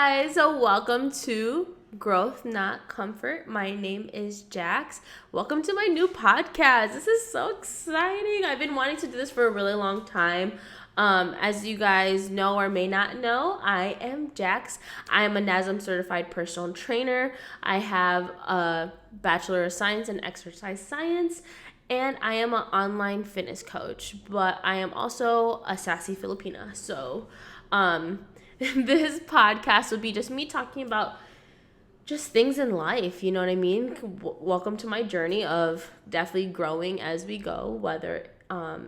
guys, so welcome to Growth Not Comfort. My name is Jax. Welcome to my new podcast. This is so exciting. I've been wanting to do this for a really long time. As you guys know or may not know, I am Jax. I am a NASM certified personal trainer. I have a Bachelor of Science in Exercise Science, and I am an online fitness coach, but I am also a sassy Filipina. So, this podcast would be just me talking about just things in life, you know what I mean? Welcome to my journey of definitely growing as we go, whether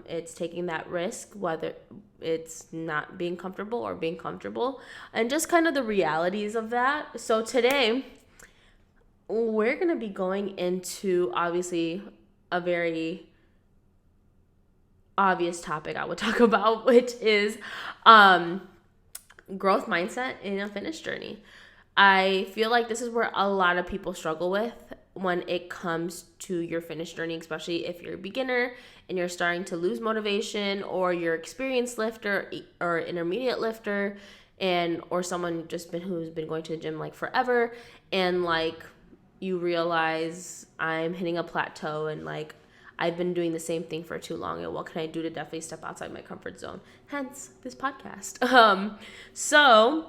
it's taking that risk, whether it's not being comfortable or being comfortable, and just kind of the realities of that. So today, we're going to be going into obviously a very obvious topic I would talk about, which is growth mindset in a fitness journey. I feel like this is where a lot of people struggle with when it comes to your fitness journey, especially if you're a beginner and you're starting to lose motivation, or you're experienced lifter or intermediate lifter, and or someone who's been going to the gym like forever, and like you realize I'm hitting a plateau and like I've been doing the same thing for too long, and what can I do to definitely step outside my comfort zone? Hence this podcast. So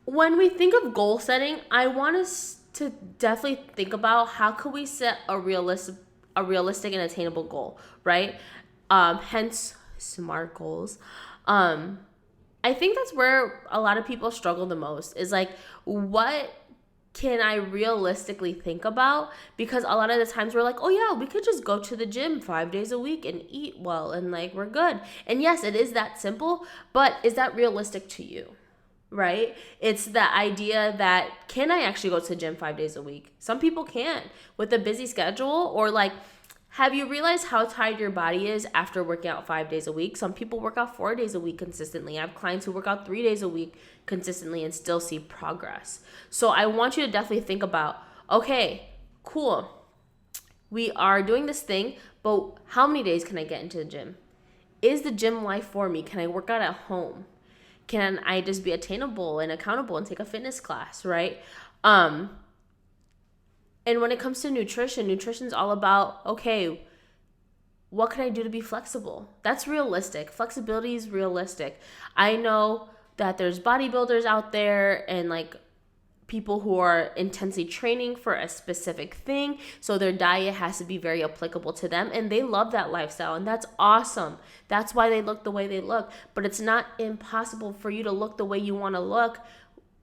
when we think of goal setting, I want us to definitely think about how could we set a realistic and attainable goal, right? Hence SMART goals. I think that's where a lot of people struggle the most, is like, what can I realistically think about? Because a lot of the times we're like, oh yeah, we could just go to the gym 5 days a week and eat well and like we're good. And yes, it is that simple, but is that realistic to you? Right? It's the idea that, can I actually go to the gym 5 days a week? Some people can't with a busy schedule, or like, have you realized how tired your body is after working out 5 days a week? Some people work out 4 days a week consistently. I have clients who work out 3 days a week consistently and still see progress. So I want you to definitely think about, okay, cool. We are doing this thing, but how many days can I get into the gym? Is the gym life for me? Can I work out at home? Can I just be attainable and accountable and take a fitness class, right? And when it comes to nutrition's all about, okay, what can I do to be flexible? That's realistic. Flexibility is realistic. I know that there's bodybuilders out there and like people who are intensely training for a specific thing, so their diet has to be very applicable to them, and they love that lifestyle, and that's awesome. That's why they look the way they look. But it's not impossible for you to look the way you want to look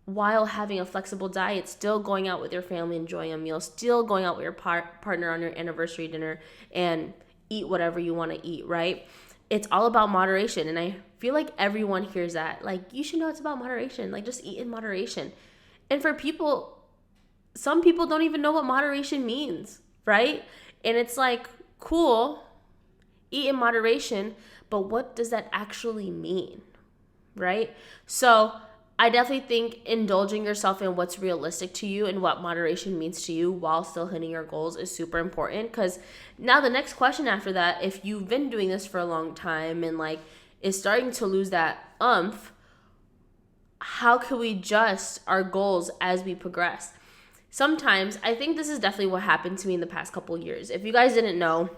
while having a flexible diet, still going out with your family, enjoying a meal, still going out with your partner on your anniversary dinner and eat whatever you want to eat, right? It's all about moderation, and I feel like everyone hears that. Like, you should know it's about moderation. Like, just eat in moderation. And for people, some people don't even know what moderation means, right? And it's like, cool, eat in moderation, but what does that actually mean, right? So I definitely think indulging yourself in what's realistic to you and what moderation means to you while still hitting your goals is super important. Because now the next question after that, if you've been doing this for a long time and like is starting to lose that how can we adjust our goals as we progress? Sometimes, I think this is definitely what happened to me in the past couple years. If you guys didn't know,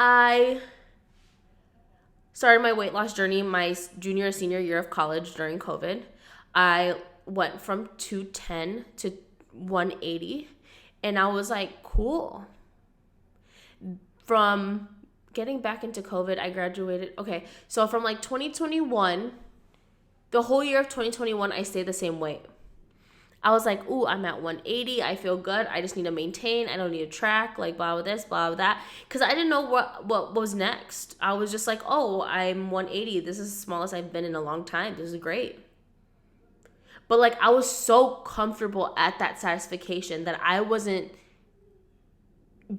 I started my weight loss journey my senior year of college during COVID. I went from 210 to 180, and I was like, cool. From getting back into COVID, I graduated. Okay, so from like 2021, the whole year of 2021, I stayed the same weight. I was like, ooh, I'm at 180. I feel good. I just need to maintain. I don't need to track, like blah with this, blah with that. Because I didn't know what was next. I was just like, oh, I'm 180. This is the smallest I've been in a long time. This is great. But like, I was so comfortable at that satisfaction that I wasn't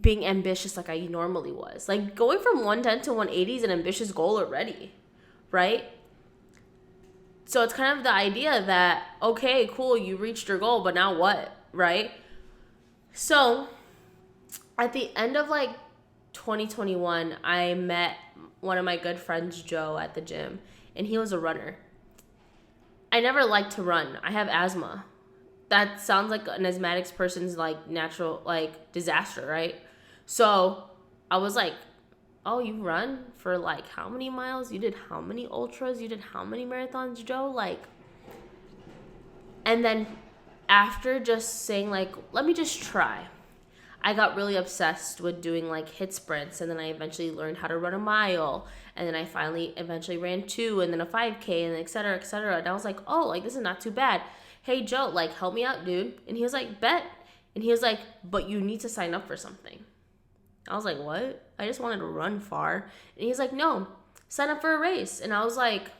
being ambitious like I normally was. Like, going from 110 to 180 is an ambitious goal already, right? So it's kind of the idea that, okay, cool, you reached your goal, but now what, right? So at the end of like 2021, I met one of my good friends, Joe, at the gym, and he was a runner. I never liked to run. I have asthma. That sounds like an asthmatic person's like natural like disaster, right? So I was like, oh, you run for like how many miles? You did how many ultras? You did how many marathons, Joe? Like, and then after just saying like, let me just try, I got really obsessed with doing like hit sprints, and then I eventually learned how to run a mile, and then I finally eventually ran 2 and then a 5K and et cetera, et cetera. And I was like, oh, like this is not too bad. Hey, Joe, like help me out, dude. And he was like, bet. And he was like, but you need to sign up for something. I was like, what? I just wanted to run far. And he's like, no, sign up for a race. And I was like,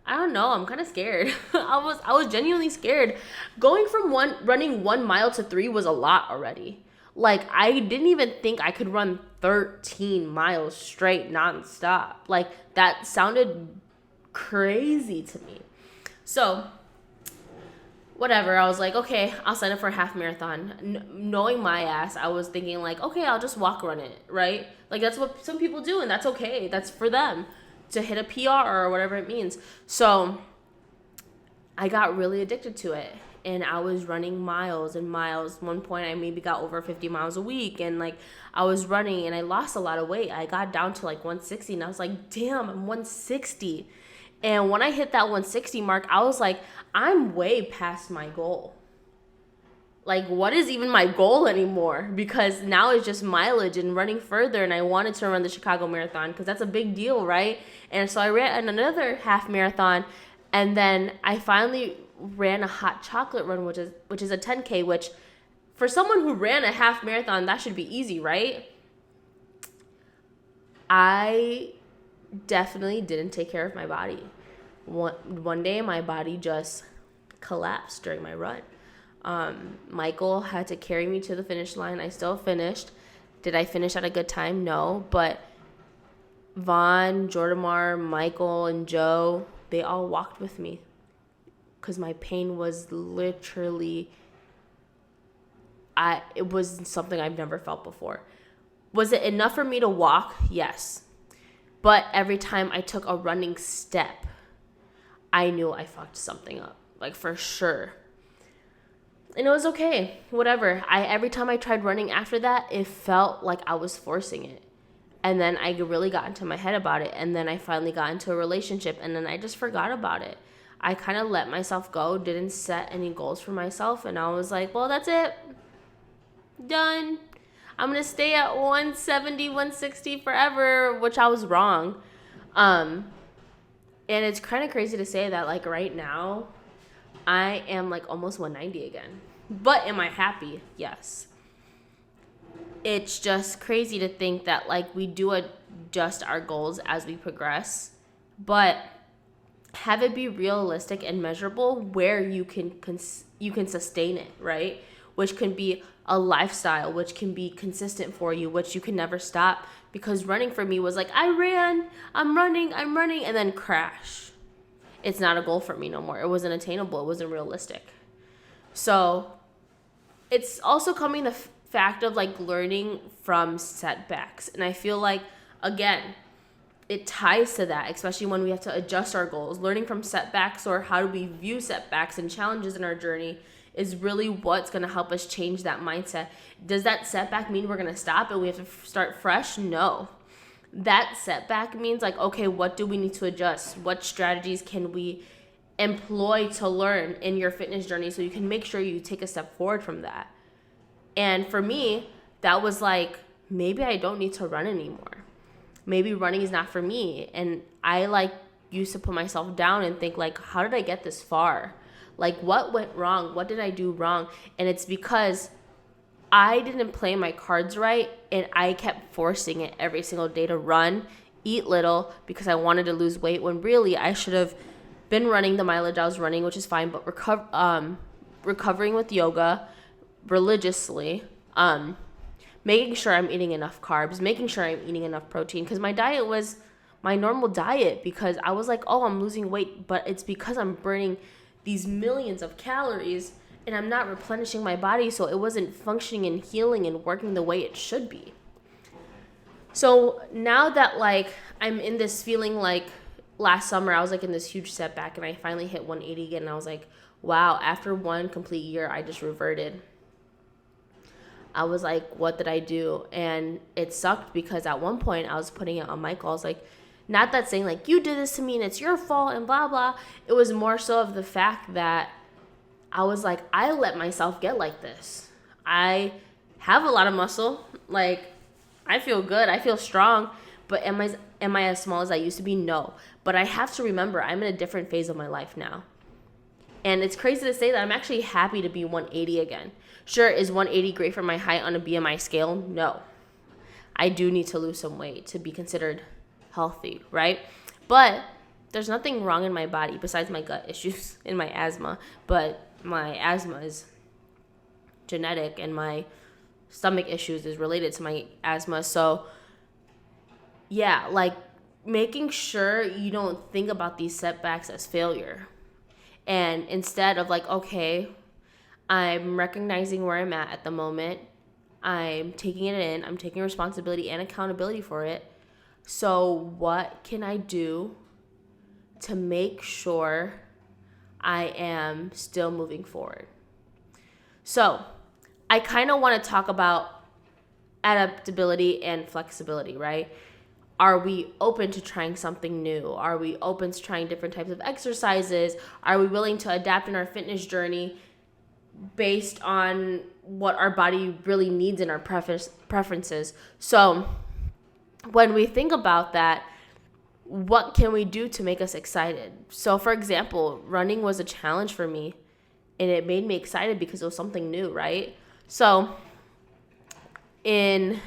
I don't know, I'm kind of scared. I was genuinely scared. Going from running 1 mile to 3 was a lot already. Like, I didn't even think I could run 13 miles straight nonstop. Like, that sounded crazy to me. So, whatever, I was like, okay, I'll sign up for a half marathon. Knowing my ass, I was thinking like, okay, I'll just walk run it, right? Like, that's what some people do, and that's okay. That's for them to hit a PR or whatever it means. So I got really addicted to it, and I was running miles and miles. At one point I maybe got over 50 miles a week, and like I was running and I lost a lot of weight. I got down to like 160, and I was like, damn, I'm 160. And when I hit that 160 mark, I was like, I'm way past my goal. Like, what is even my goal anymore? Because now it's just mileage and running further, and I wanted to run the Chicago Marathon because that's a big deal, right? And so I ran another half marathon, and then I finally ran a hot chocolate run, which is a 10K, which for someone who ran a half marathon, that should be easy, right? I definitely didn't take care of my body. One day my body just collapsed during my run. Michael had to carry me to the finish line. I still finished. Did I finish at a good time? No, but Vaughn, Jordamar, Michael, and Joe, they all walked with me because my pain was literally, it was something I've never felt before. Was it enough for me to walk? Yes. But every time I took a running step, I knew I fucked something up, like for sure. And it was okay, whatever. Every time I tried running after that, it felt like I was forcing it. And then I really got into my head about it. And then I finally got into a relationship, and then I just forgot about it. I kind of let myself go, didn't set any goals for myself. And I was like, well, that's it. Done. I'm going to stay at 170, 160 forever, which I was wrong. And it's kind of crazy to say that, like, right now, I am, like, almost 190 again. But am I happy? Yes. It's just crazy to think that, like, we do adjust our goals as we progress, but have it be realistic and measurable where you can sustain it, right? Which can be a lifestyle, which can be consistent for you, which you can never stop. Because running for me was like, I'm running, and then crash. It's not a goal for me no more. It wasn't attainable. It wasn't realistic. So it's also coming the fact of like learning from setbacks. And I feel like, again, it ties to that, especially when we have to adjust our goals. Learning from setbacks, or how do we view setbacks and challenges in our journey, is really what's going to help us change that mindset. Does that setback mean we're going to stop and we have to start fresh? No. That setback means like, okay, what do we need to adjust? What strategies can we employ to learn in your fitness journey so you can make sure you take a step forward from that? And for me, that was like, maybe I don't need to run anymore. Maybe running is not for me. And I like used to put myself down and think like, how did I get this far? Like, what went wrong? What did I do wrong? And it's because I didn't play my cards right, and I kept forcing it every single day to run, eat little, because I wanted to lose weight, when really I should have been running the mileage I was running, which is fine, but recovering with yoga religiously, making sure I'm eating enough carbs, making sure I'm eating enough protein, because my diet was my normal diet, because I was like, oh, I'm losing weight, but it's because I'm burning these millions of calories and I'm not replenishing my body, so it wasn't functioning and healing and working the way it should be. So now that like I'm in this feeling like last summer I was like in this huge setback, and I finally hit 180 again, and I was like, wow, after one complete year I just reverted. I was like, what did I do? And it sucked because at one point I was putting it on Michael. I was like, not that saying like, you did this to me and it's your fault and blah, blah. It was more so of the fact that I was like, I let myself get like this. I have a lot of muscle. Like, I feel good. I feel strong. But am I as small as I used to be? No. But I have to remember I'm in a different phase of my life now. And it's crazy to say that I'm actually happy to be 180 again. Sure, is 180 great for my height on a BMI scale? No. I do need to lose some weight to be considered healthy, right? But there's nothing wrong in my body besides my gut issues and my asthma. But my asthma is genetic, and my stomach issues is related to my asthma. So, yeah, like making sure you don't think about these setbacks as failure. And instead of like, okay, I'm recognizing where I'm at the moment. I'm taking it in. I'm taking responsibility and accountability for it. So what can I do to make sure I am still moving forward? So I kind of want to talk about adaptability and flexibility, right? Are we open to trying something new? Are we open to trying different types of exercises? Are we willing to adapt in our fitness journey based on what our body really needs and our preferences? So when we think about that, what can we do to make us excited? So for example, running was a challenge for me, and it made me excited because it was something new, right? So in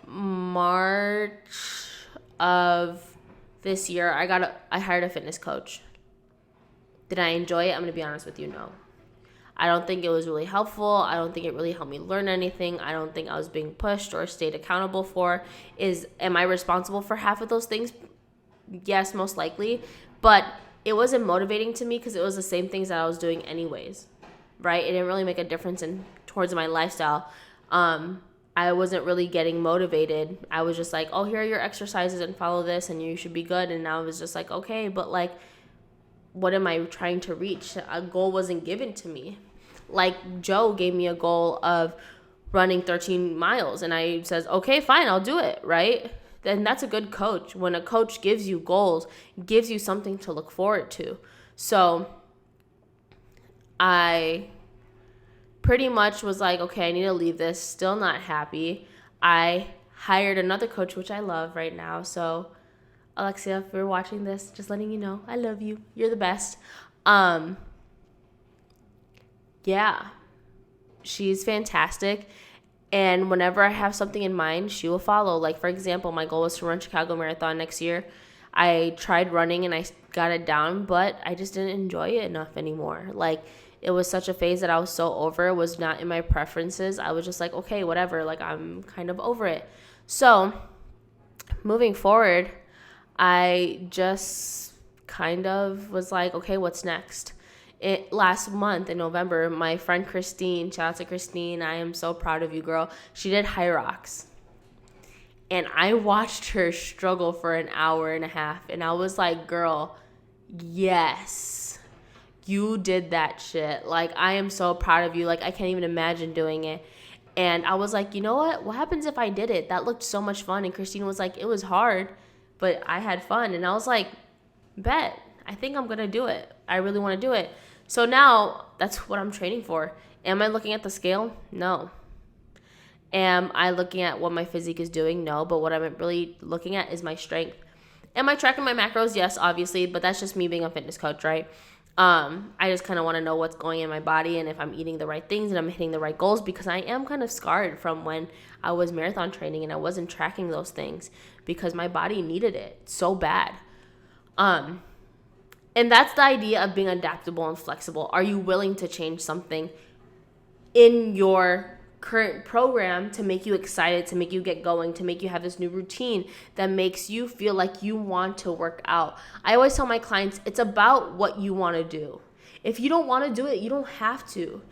March of this year, I hired a fitness coach. Did I enjoy it? I'm going to be honest with you, no. I don't think it was really helpful. I don't think it really helped me learn anything. I don't think I was being pushed or stayed accountable for. Am I responsible for half of those things? Yes, most likely. But it wasn't motivating to me because it was the same things that I was doing anyways, right? It didn't really make a difference towards my lifestyle. I wasn't really getting motivated. I was just like, oh, here are your exercises and follow this and you should be good. And I was just like, okay, but like, what am I trying to reach? A goal wasn't given to me. Like Joe gave me a goal of running 13 miles and I says, okay, fine, I'll do it, right? Then that's a good coach. When a coach gives you goals, gives you something to look forward to. So I pretty much was like, okay, I need to leave this. Still not happy. I hired another coach, which I love right now. So Alexia, if you're watching this, just letting you know, I love you. You're the best. Yeah, she's fantastic. And whenever I have something in mind, she will follow. Like, for example, my goal was to run Chicago Marathon next year. I tried running and I got it down, but I just didn't enjoy it enough anymore. Like, it was such a phase that I was so over. It was not in my preferences. I was just like, okay, whatever. Like, I'm kind of over it. So, moving forward, I just kind of was like, okay, what's next? Last month in November, my friend Christine, shout out to Christine, I am so proud of you, girl. She did High Rocks. And I watched her struggle for an hour and a half. And I was like, girl, yes, you did that shit. Like, I am so proud of you. Like, I can't even imagine doing it. And I was like, you know what? What happens if I did it? That looked so much fun. And Christine was like, it was hard, but I had fun. And I was like, bet. I think I'm going to do it. I really want to do it. So now that's what I'm training for. Am I looking at the scale? No. Am I looking at what my physique is doing? No. But what I'm really looking at is my strength. Am I tracking my macros? Yes, obviously. But that's just me being a fitness coach, right? I just kind of want to know what's going in my body and if I'm eating the right things and I'm hitting the right goals, because I am kind of scarred from when I was marathon training and I wasn't tracking those things because my body needed it so bad. And that's the idea of being adaptable and flexible. Are you willing to change something in your current program to make you excited, to make you get going, to make you have this new routine that makes you feel like you want to work out? I always tell my clients, it's about what you want to do. If you don't want to do it, you don't have to.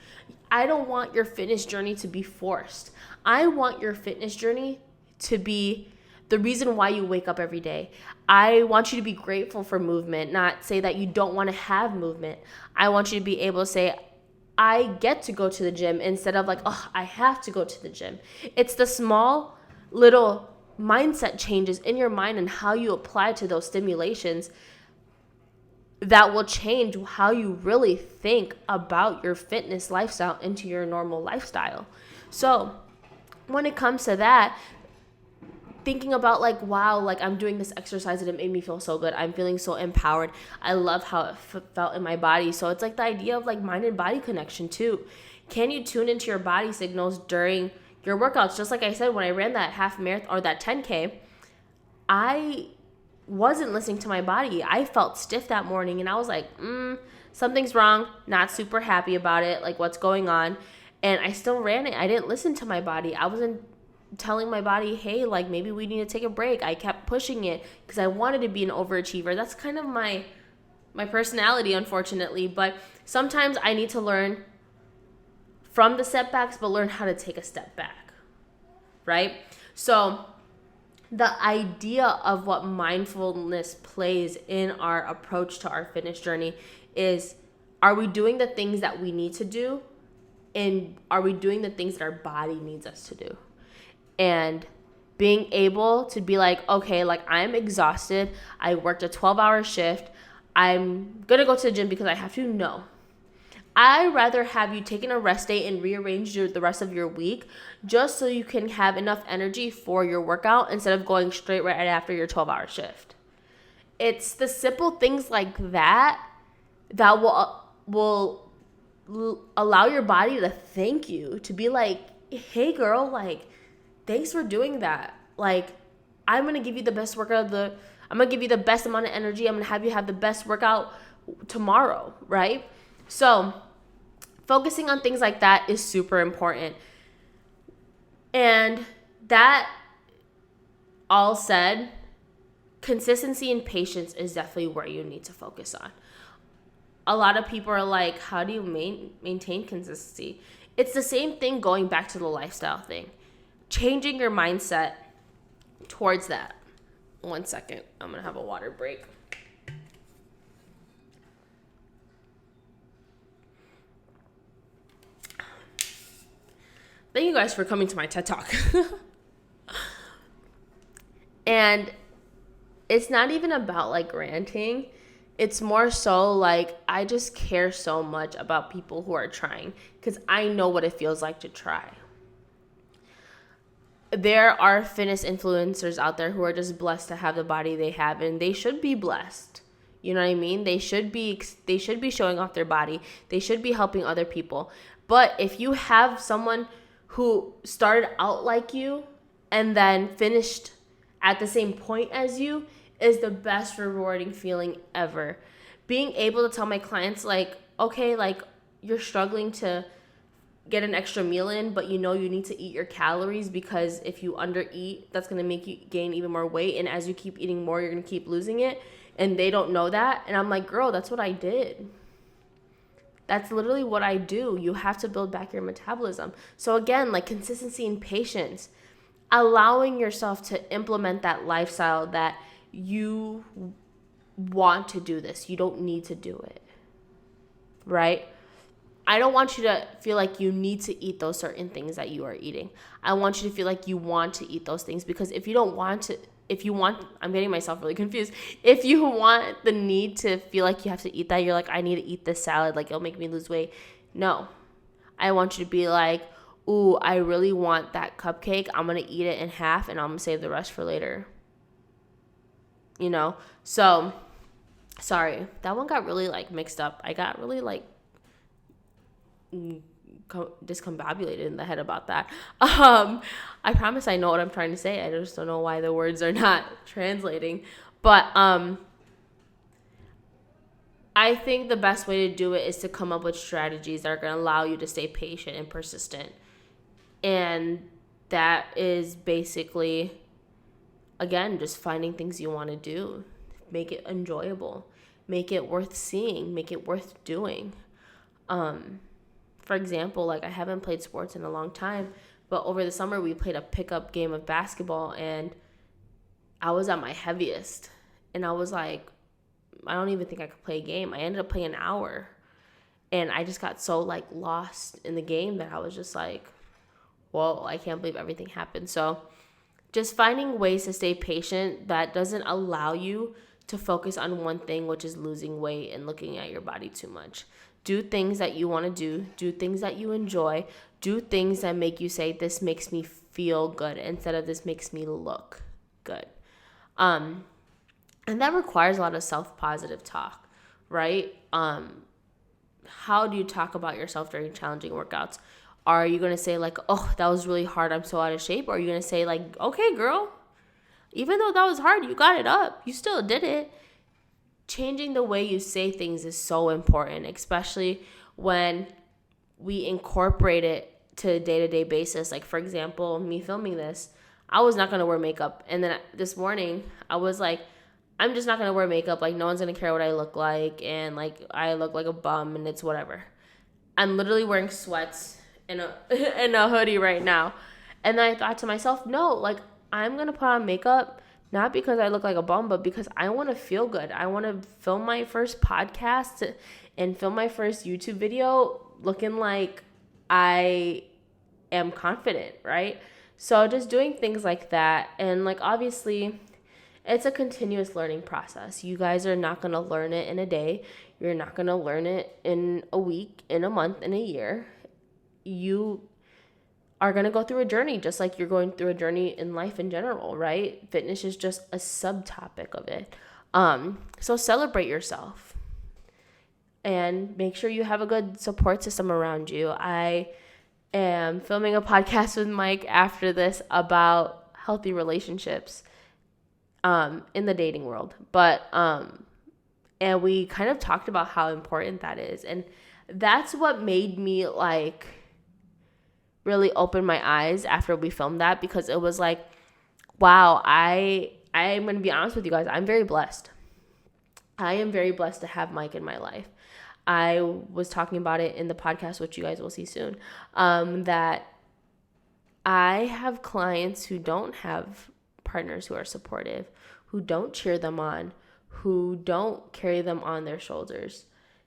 I don't want your fitness journey to be forced. I want your fitness journey to be the reason why you wake up every day. I want you to be grateful for movement, not say that you don't want to have movement. I want you to be able to say, I get to go to the gym, instead of like, oh, I have to go to the gym. It's the small little mindset changes in your mind and how you apply to those stimulations that will change how you really think about your fitness lifestyle into your normal lifestyle. So when it comes to that, thinking about like, wow, like I'm doing this exercise and it made me feel so good. I'm feeling so empowered. I love how it felt in my body. So it's like the idea of like mind and body connection too. Can you tune into your body signals during your workouts? Just like I said, when I ran that half marathon or that 10K, I wasn't listening to my body. I felt stiff that morning and I was like, something's wrong. Not super happy about it. Like, what's going on? And I still ran it. I didn't listen to my body. I wasn't telling my body, hey, like maybe we need to take a break. I kept pushing it because I wanted to be an overachiever. That's kind of my personality, unfortunately. But sometimes I need to learn from the setbacks, but learn how to take a step back, right? So the idea of what mindfulness plays in our approach to our fitness journey is, are we doing the things that we need to do? And are we doing the things that our body needs us to do? And being able to be like, okay, like I'm exhausted. I worked a 12-hour shift. I'm going to go to the gym because I have to. No. I'd rather have you taking a rest day and rearrange the rest of your week just so you can have enough energy for your workout instead of going straight right after your 12-hour shift. It's the simple things like that that will allow your body to thank you, to be like, hey girl, like, thanks for doing that. Like, I'm going to give you the best workout I'm going to give you the best amount of energy. I'm going to have you have the best workout tomorrow, right? So focusing on things like that is super important. And that all said, consistency and patience is definitely where you need to focus on. A lot of people are like, how do you maintain consistency? It's the same thing going back to the lifestyle thing. Changing your mindset towards that. 1 second. I'm going to have a water break. Thank you guys for coming to my TED Talk. And it's not even about like ranting. It's more so like I just care so much about people who are trying because I know what it feels like to try. There are fitness influencers out there who are just blessed to have the body they have, and they should be blessed. You know what I mean? They should be showing off their body. They should be helping other people. But if you have someone who started out like you and then finished at the same point as you, is the best rewarding feeling ever. Being able to tell my clients like, okay, like you're struggling to get an extra meal in, but you know you need to eat your calories because if you undereat, that's going to make you gain even more weight. And as you keep eating more, you're going to keep losing it. And they don't know that. And I'm like, girl, that's what I did. That's literally what I do. You have to build back your metabolism. So again, like consistency and patience, allowing yourself to implement that lifestyle that you want to do this. You don't need to do it, right? I don't want you to feel like you need to eat those certain things that you are eating. I want you to feel like you want to eat those things, because if you don't want to, I'm getting myself really confused. If you want the need to feel like you have to eat that, you're like, I need to eat this salad, like it'll make me lose weight. No, I want you to be like, ooh, I really want that cupcake. I'm going to eat it in half and I'm going to save the rest for later. You know? So, sorry. That one got really like mixed up. I got really like discombobulated in the head about that. I promise I know what I'm trying to say. I just don't know why the words are not translating. But I think the best way to do it is to come up with strategies that are going to allow you to stay patient and persistent. And that is basically, again, just finding things you want to do. Make it enjoyable. Make it worth seeing. Make it worth doing. For example, like I haven't played sports in a long time, but over the summer we played a pickup game of basketball, and I was at my heaviest. And I was like, I don't even think I could play a game. I ended up playing an hour. And I just got so like lost in the game that I was just like, whoa, I can't believe everything happened. So just finding ways to stay patient that doesn't allow you to focus on one thing, which is losing weight and looking at your body too much. Do things that you want to do things that you enjoy, do things that make you say, this makes me feel good instead of this makes me look good. And that requires a lot of self-positive talk, right? How do you talk about yourself during challenging workouts? Are you going to say like, oh, that was really hard, I'm so out of shape? Or are you going to say like, okay, girl, even though that was hard, you got it up. You still did it. Changing the way you say things is so important, especially when we incorporate it to a day-to-day basis. Like, for example, me filming this, I was not going to wear makeup. And then this morning, I was like, I'm just not going to wear makeup. Like, no one's going to care what I look like. And, like, I look like a bum and it's whatever. I'm literally wearing sweats in a hoodie right now. And then I thought to myself, no, like, I'm going to put on makeup not because I look like a bum, but because I want to feel good. I want to film my first podcast and film my first YouTube video looking like I am confident, right? So just doing things like that. And like, obviously, it's a continuous learning process. You guys are not going to learn it in a day. You're not going to learn it in a week, in a month, in a year. You are going to go through a journey just like you're going through a journey in life in general, right? Fitness is just a subtopic of it. So celebrate yourself and make sure you have a good support system around you. I am filming a podcast with Mike after this about healthy relationships in the dating world. And we kind of talked about how important that is. And that's what made me like really open my eyes after we filmed that, because it was like, wow, I'm going to be honest with you guys. I'm very blessed. I am very blessed to have Mike in my life. I was talking about it in the podcast, which you guys will see soon, that I have clients who don't have partners who are supportive, who don't cheer them on, who don't carry them on their shoulders.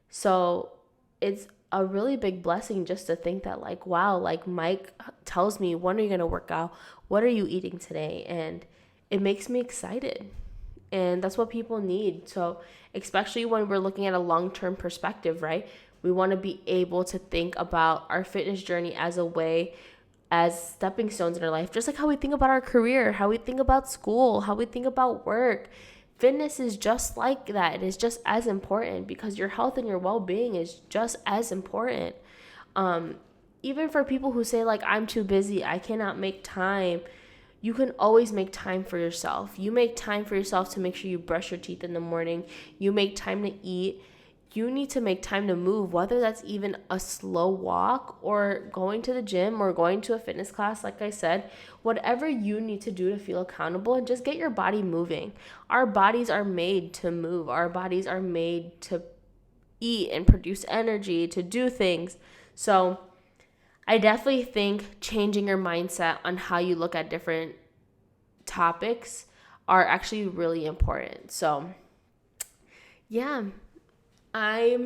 So it's a really big blessing just to think that like, wow, like Mike tells me, when are you going to work out? What are you eating today? And it makes me excited. And that's what people need. So especially when we're looking at a long-term perspective, right? We want to be able to think about our fitness journey as a way, as stepping stones in our life, just like how we think about our career, how we think about school, how we think about work. Fitness is just like that. It is just as important, because your health and your well-being is just as important. Even for people who say like, I'm too busy, I cannot make time. You can always make time for yourself. You make time for yourself to make sure you brush your teeth in the morning. You make time to eat. You need to make time to move, whether that's even a slow walk or going to the gym or going to a fitness class, like I said, whatever you need to do to feel accountable, and just get your body moving. Our bodies are made to move. Our bodies are made to eat and produce energy, to do things. So I definitely think changing your mindset on how you look at different topics are actually really important. So yeah. I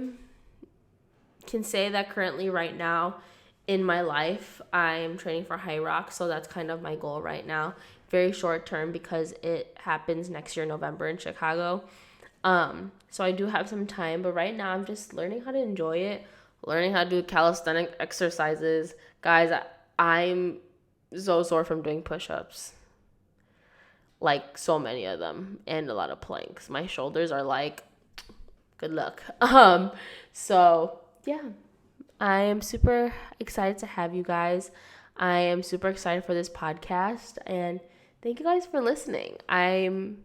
can say that currently right now in my life, I'm training for High Rock. So that's kind of my goal right now. Very short term, because it happens next year, November, in Chicago. So I do have some time, but right now I'm just learning how to enjoy it, learning how to do calisthenic exercises. Guys, I'm so sore from doing push-ups. Like so many of them, and a lot of planks. My shoulders are like, good luck. So yeah, I am super excited to have you guys. I am super excited for this podcast, and thank you guys for listening. I'm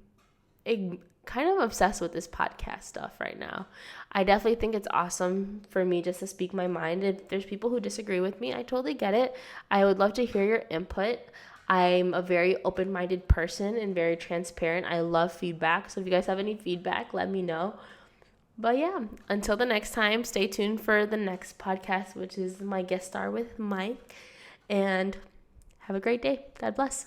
kind of obsessed with this podcast stuff right now. I definitely think it's awesome for me just to speak my mind. If there's people who disagree with me, I totally get it. I would love to hear your input. I'm a very open-minded person and very transparent. I love feedback. So if you guys have any feedback, let me know. But yeah, until the next time, stay tuned for the next podcast, which is my guest star with Mike. And have a great day. God bless.